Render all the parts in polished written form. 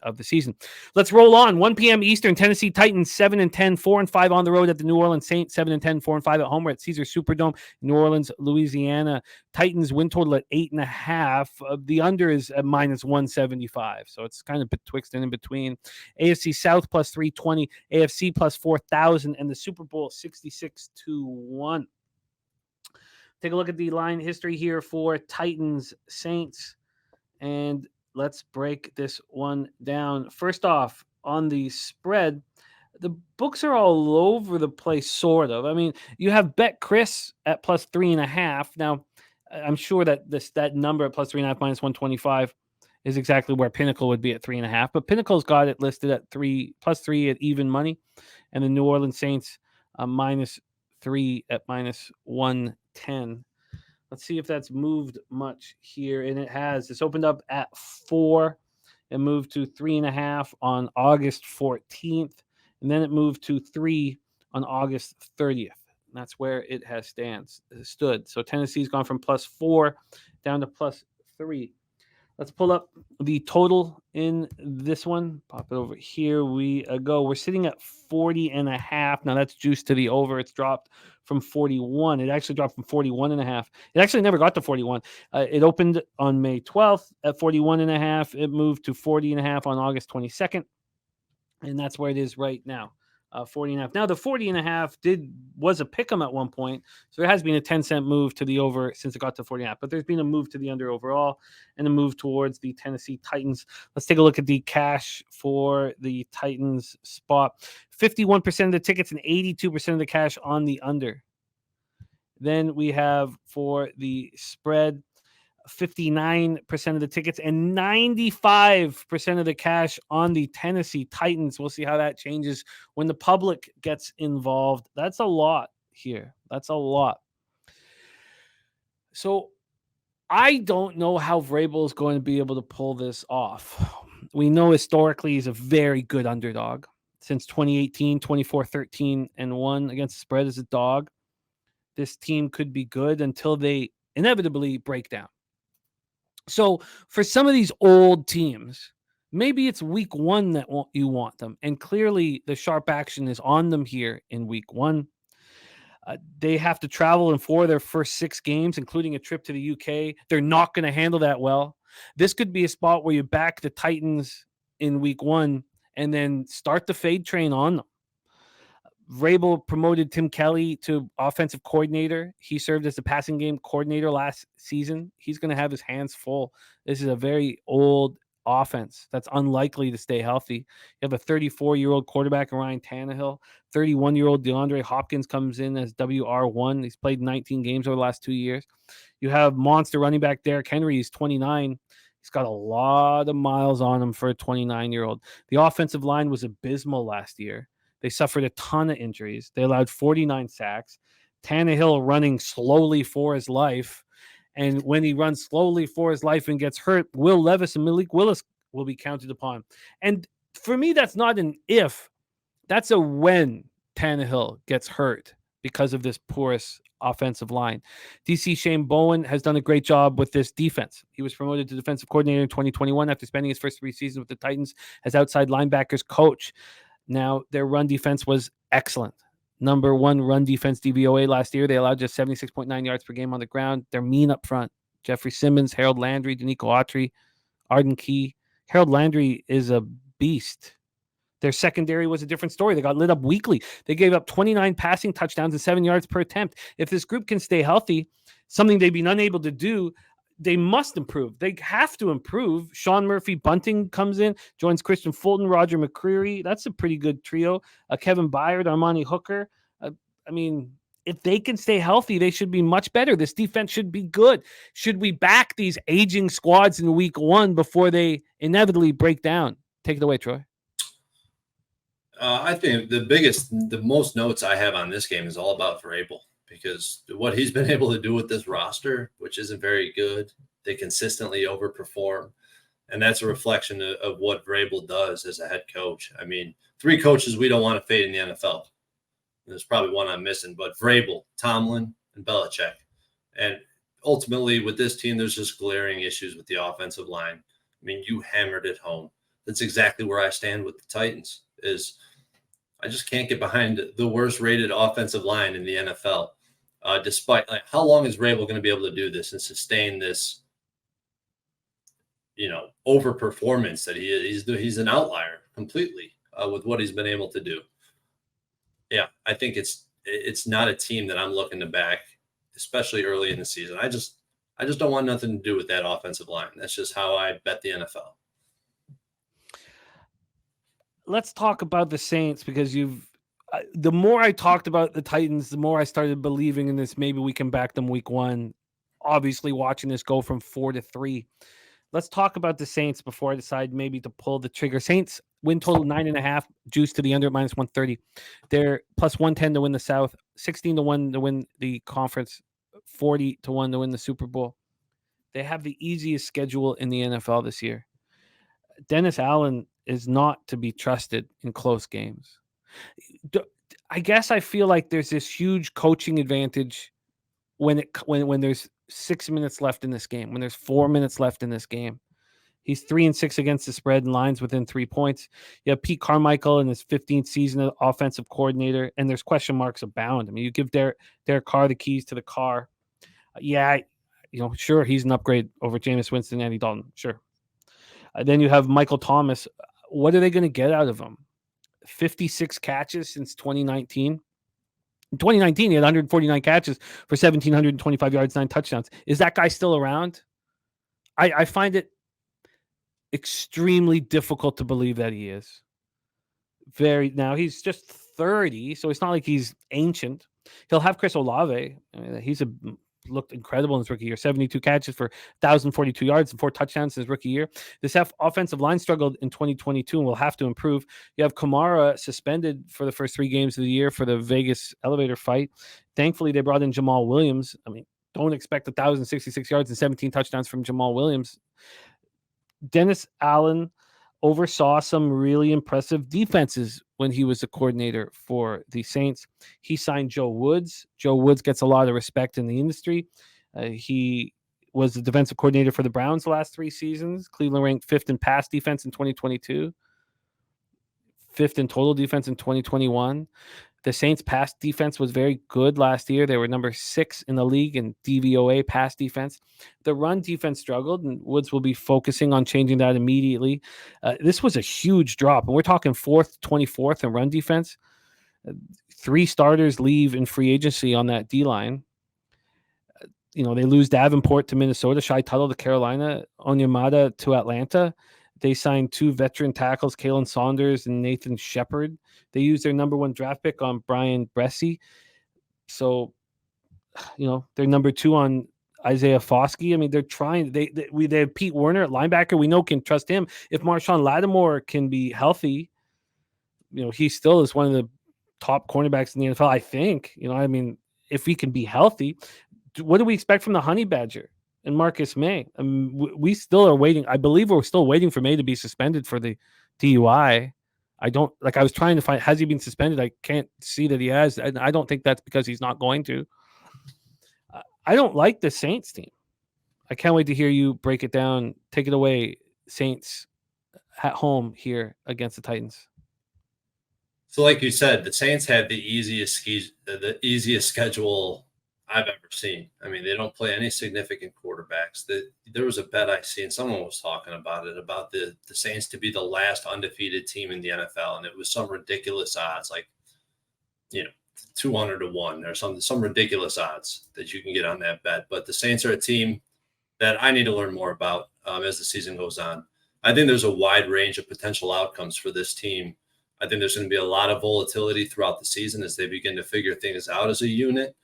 of the season. Let's roll on. 1 p.m. Eastern, Tennessee Titans 7-10, 4-5 on the road at the New Orleans Saints, 7-10, 4-5 at home. We're at Caesars Superdome, New Orleans, Louisiana. Titans win total at 8.5. The under is at -175, so it's kind of betwixt and in between. AFC South plus 320, AFC plus 4,000, and the Super Bowl 66-1. Take a look at the line history here for Titans Saints, and let's break this one down. First off, on the spread, the books are all over the place, sort of. I mean, you have Bet Chris at plus 3.5. Now, I'm sure that that number at plus 3.5 -125 is exactly where Pinnacle would be at 3.5. But Pinnacle's got it listed at plus 3 at even money, and the New Orleans Saints -3 at -110. Let's see if that's moved much here, and it has. It's opened up at 4 and moved to 3.5 on August 14th, and then it moved to 3 on August 30th. And that's where it has stood. So Tennessee's gone from plus 4 down to plus 3. Let's pull up the total in this one. Pop it over here. We go. We're sitting at 40.5. Now that's juiced to the over. It's dropped from 41. It actually dropped from 41.5. It actually never got to 41. It opened on May 12th at 41.5. It moved to 40.5 on August 22nd. And that's where it is right now. 40.5. Now the 40.5 was a pick 'em at one point, so there has been a 10-cent move to the over since it got to 40.5. But there's been a move to the under overall and a move towards the Tennessee Titans. Let's take a look at the cash for the Titans spot. 51% of the tickets and 82% of the cash on the under. Then we have for the spread, 59% of the tickets and 95% of the cash on the Tennessee Titans. We'll see how that changes when the public gets involved. That's a lot here. That's a lot. So I don't know how Vrabel is going to be able to pull this off. We know historically he's a very good underdog. Since 2018, 24-13-1 against the spread as a dog. This team could be good until they inevitably break down. So for some of these old teams, maybe it's week 1 that you want them. And clearly the sharp action is on them here in week 1. They have to travel in 4 of their first 6 games, including a trip to the UK. They're not going to handle that well. This could be a spot where you back the Titans in week 1 and then start the fade train on them. Vrabel promoted Tim Kelly to offensive coordinator. He served as the passing game coordinator last season. He's going to have his hands full. This is a very old offense that's unlikely to stay healthy. You have a 34-year-old quarterback, Ryan Tannehill. 31-year-old DeAndre Hopkins comes in as WR1. He's played 19 games over the last 2 years. You have monster running back Derrick Henry. He's 29. He's got a lot of miles on him for a 29-year-old. The offensive line was abysmal last year. They suffered a ton of injuries. They allowed 49 sacks. Tannehill running slowly for his life. And when he runs slowly for his life and gets hurt, Will Levis and Malik Willis will be counted upon. And for me, that's not an if. That's a when Tannehill gets hurt because of this porous offensive line. DC Shane Bowen has done a great job with this defense. He was promoted to defensive coordinator in 2021 after spending his first 3 seasons with the Titans as outside linebackers coach. Now, their run defense was excellent. Number 1 run defense DVOA last year. They allowed just 76.9 yards per game on the ground. They're mean up front. Jeffrey Simmons, Harold Landry, Danico Autry, Arden Key. Harold Landry is a beast. Their secondary was a different story. They got lit up weekly. They gave up 29 passing touchdowns and 7 yards per attempt. If this group can stay healthy, something they've been unable to do, they must improve. They have to improve. Sean Murphy Bunting comes in, joins Christian Fulton, Roger McCreary. That's a pretty good trio. Kevin Byard, Armani Hooker. If they can stay healthy, they should be much better. This defense should be good. Should we back these aging squads in week 1 before they inevitably break down? Take it away, Troy. I think the most notes I have on this game is all about Vrabel. Because what he's been able to do with this roster, which isn't very good, they consistently overperform. And that's a reflection of what Vrabel does as a head coach. I mean, 3 coaches we don't want to fade in the NFL. There's probably one I'm missing, but Vrabel, Tomlin, and Belichick. And ultimately with this team, there's just glaring issues with the offensive line. I mean, you hammered it home. That's exactly where I stand with the Titans. Is I just can't get behind the worst rated offensive line in the NFL. Despite how long is Vrabel going to be able to do this and sustain this, overperformance that he's an outlier completely with what he's been able to do. Yeah, I think it's not a team that I'm looking to back, especially early in the season. I just don't want nothing to do with that offensive line. That's just how I bet the NFL. Let's talk about the Saints, because the more I talked about the Titans, the more I started believing in this. Maybe we can back them week 1. Obviously, watching this go from 4 to 3. Let's talk about the Saints before I decide maybe to pull the trigger. Saints win total 9.5, juice to the under at -130. They're plus 110 to win the South, 16 to 1 to win the conference, 40 to 1 to win the Super Bowl. They have the easiest schedule in the NFL this year. Dennis Allen is not to be trusted in close games. I guess I feel like there's this huge coaching advantage when there's 6 minutes left in this game, when there's 4 minutes left in this game. He's 3-6 against the spread and lines within 3 points. You have Pete Carmichael in his 15th season as offensive coordinator, and there's question marks abound. I mean, you give Derek Carr the keys to the car. Sure, he's an upgrade over Jameis Winston and Andy Dalton. Sure. Then you have Michael Thomas. What are they going to get out of him? 56 catches since 2019. In 2019, he had 149 catches for 1,725 yards, 9 touchdowns. Is that guy still around? I find it extremely difficult to believe that he is. Now, he's just 30, so it's not like he's ancient. He'll have Chris Olave. I mean, he's looked incredible in his rookie year. 72 catches for 1,042 yards and 4 touchdowns in his rookie year. This offensive line struggled in 2022 and will have to improve. You have Kamara suspended for the first 3 games of the year for the Vegas elevator fight. Thankfully, they brought in Jamal Williams. I mean, don't expect 1,066 yards and 17 touchdowns from Jamal Williams. Dennis Allen oversaw some really impressive defenses when he was the coordinator for the Saints. He signed Joe Woods. Joe Woods gets a lot of respect in the industry. He was the defensive coordinator for the Browns the last 3 seasons. Cleveland ranked 5th in pass defense in 2022, 5th in total defense in 2021. The Saints' pass defense was very good last year. They were number 6 in the league in DVOA pass defense. The run defense struggled, and Woods will be focusing on changing that immediately. This was a huge drop, and we're talking 4th, 24th in run defense. 3 starters leave in free agency on that D-line. They lose Davenport to Minnesota, Shai Tuttle to Carolina, Onyemata to Atlanta. They signed 2 veteran tackles, Kalen Saunders and Nathan Shepard. They used their number 1 draft pick on Brian Bresee. So, they're number 2 on Isaiah Foskey. I mean, they're trying. They have Pete Werner at linebacker. We know can trust him. If Marshawn Lattimore can be healthy, he still is one of the top cornerbacks in the NFL, I think. If he can be healthy, what do we expect from the Honey Badger and Marcus May? We still are waiting. I believe we're still waiting for May to be suspended for the DUI. I was trying to find, has he been suspended? I can't see that he has. And I don't think that's because he's not going to. I don't like the Saints team. I can't wait to hear you break it down. Take it away, Saints at home here against the Titans. So like you said, the Saints have the easiest schedule I've ever seen. I mean, they don't play any significant quarterbacks. There was a bet I seen, someone was talking about it, about the Saints to be the last undefeated team in the NFL, and it was some ridiculous odds, like 200 to 1 or some ridiculous odds that you can get on that bet. But the Saints are a team that I need to learn more about as the season goes on. I think there's a wide range of potential outcomes for this team. I think there's going to be a lot of volatility throughout the season as they begin to figure things out as a unit.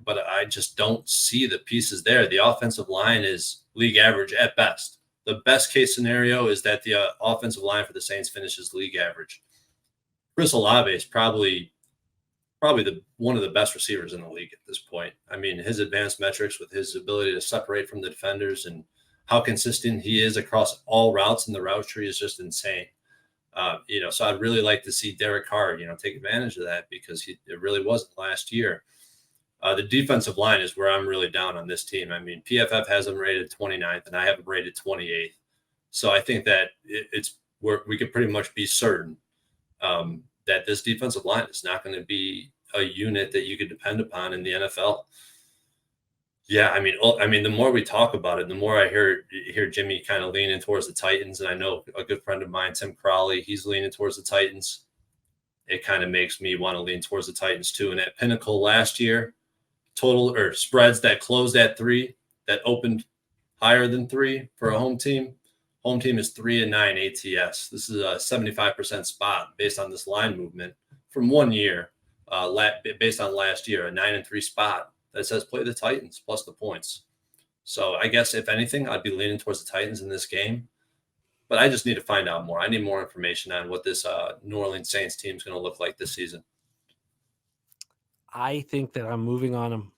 But I just don't see the pieces there. The offensive line is league average at best. The best case scenario is that the offensive line for the Saints finishes league average. Chris Olave is probably one of the best receivers in the league at this point. I mean, his advanced metrics with his ability to separate from the defenders and how consistent he is across all routes in the route tree is just insane. So I'd really like to see Derek Carr, take advantage of that, because it really wasn't last year. The defensive line is where I'm really down on this team. I mean, PFF has them rated 29th, and I have them rated 28th. So I think that it's we could pretty much be certain that this defensive line is not going to be a unit that you could depend upon in the NFL. Yeah, I mean, the more we talk about it, the more I hear Jimmy kind of leaning towards the Titans, and I know a good friend of mine, Tim Crowley, he's leaning towards the Titans. It kind of makes me want to lean towards the Titans too. And at Pinnacle last year, total or spreads that closed at 3, that opened higher than 3 for a home team. Home team is 3-9 ATS. This is a 75% spot based on this line movement from 1 year, based on last year, a 9-3 spot that says play the Titans plus the points. So I guess if anything, I'd be leaning towards the Titans in this game. But I just need to find out more. I need more information on what this New Orleans Saints team is going to look like this season. I think that I'm moving on them.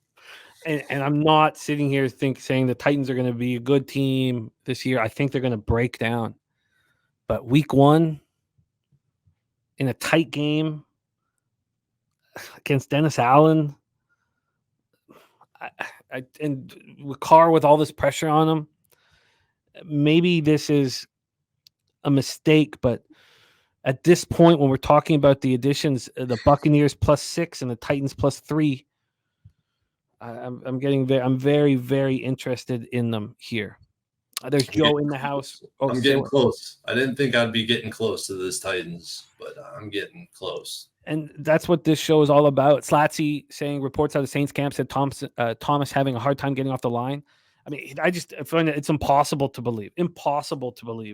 And I'm not sitting here saying the Titans are going to be a good team this year. I think they're going to break down. But week 1, in a tight game against Dennis Allen, and with Carr with all this pressure on him, maybe this is a mistake. But at this point, when we're talking about the additions, the Buccaneers +6 and the Titans +3, I'm very, very interested in them here. There's Joe in the house. I'm getting close. I didn't think I'd be getting close to this Titans, but I'm getting close. And that's what this show is all about. Slatsy saying reports out of Saints camp said Thomas having a hard time getting off the line. I mean, I find it's impossible to believe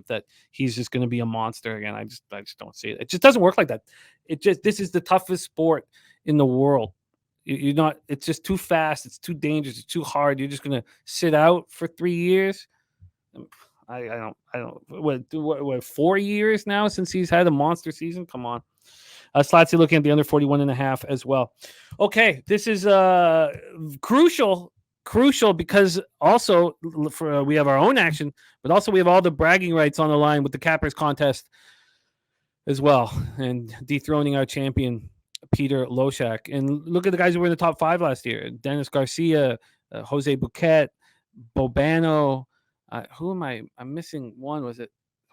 that he's just going to be a monster again. I just don't see it. It just doesn't work like that. This is the toughest sport in the world. You're not. It's just too fast. It's too dangerous. It's too hard. You're just going to sit out for 3 years. I don't. What 4 years now since he's had a monster season? Come on. Slatsy looking at the under 41.5 as well. Okay, this is crucial because also we have our own action, but also we have all the bragging rights on the line with the Cappers contest as well, and dethroning our champion Peter Loshak. And look at the guys who were in the top 5 last year: Dennis Garcia, Jose Bouquet, Bobano. Who am I? I'm missing one. Was it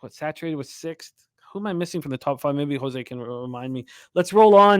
Saturated was 6th? Who am I missing from the top 5? Maybe Jose can remind me. Let's roll on.